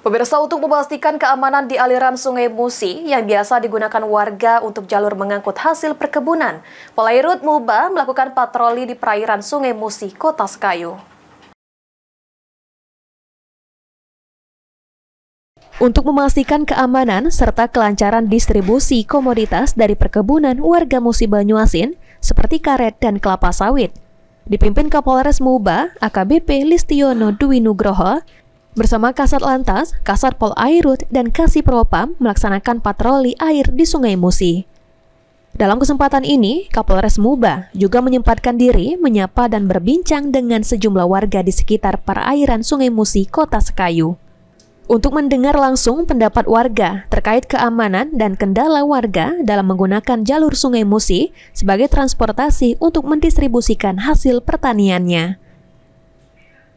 Pemirsa, untuk memastikan keamanan di aliran Sungai Musi yang biasa digunakan warga untuk jalur mengangkut hasil perkebunan, Polairut Muba melakukan patroli di perairan Sungai Musi, Kota Sekayu. Untuk memastikan keamanan serta kelancaran distribusi komoditas dari perkebunan warga Musi Banyuasin seperti karet dan kelapa sawit, dipimpin Kapolres Muba AKBP Listiono Dwi Nugroho, bersama Kasat Lantas, Kasat Polairut, dan Kasih Propam melaksanakan patroli air di Sungai Musi. Dalam kesempatan ini, Kapolres Muba juga menyempatkan diri menyapa dan berbincang dengan sejumlah warga di sekitar perairan Sungai Musi, Kota Sekayu, untuk mendengar langsung pendapat warga terkait keamanan dan kendala warga dalam menggunakan jalur Sungai Musi sebagai transportasi untuk mendistribusikan hasil pertaniannya.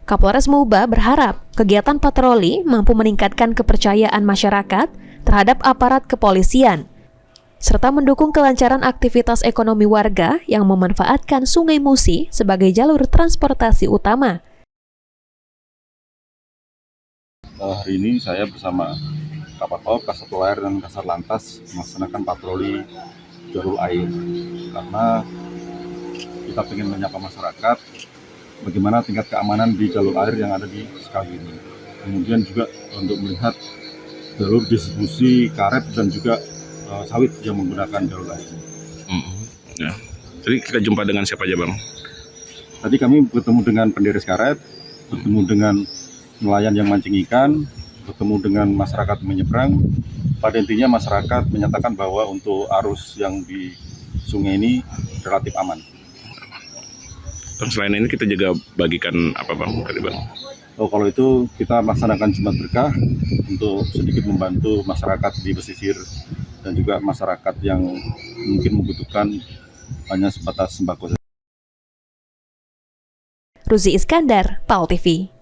Kapolres Muba berharap kegiatan patroli mampu meningkatkan kepercayaan masyarakat terhadap aparat kepolisian, serta mendukung kelancaran aktivitas ekonomi warga yang memanfaatkan Sungai Musi sebagai jalur transportasi utama. Hari ini saya bersama Kapolres, Kasat Polair, dan Kasat Lantas melaksanakan patroli jalur air karena kita ingin menyapa masyarakat bagaimana tingkat keamanan di jalur air yang ada di Sekayu ini. Kemudian juga untuk melihat jalur distribusi karet dan juga sawit yang menggunakan jalur air. Ya. Jadi kita jumpa dengan siapa aja, Bang? Tadi kami bertemu dengan penderes karet, bertemu dengan nelayan yang mancing ikan, bertemu dengan masyarakat menyeberang. Pada intinya masyarakat menyatakan bahwa untuk arus yang di sungai ini relatif aman. Bang, selain ini kita juga bagikan apa, Bang? Kalau itu kita melaksanakan Jumat Berkah untuk sedikit membantu masyarakat di pesisir dan juga masyarakat yang mungkin membutuhkan hanya sebatas sembako. Ruzi Iskandar, PAL TV.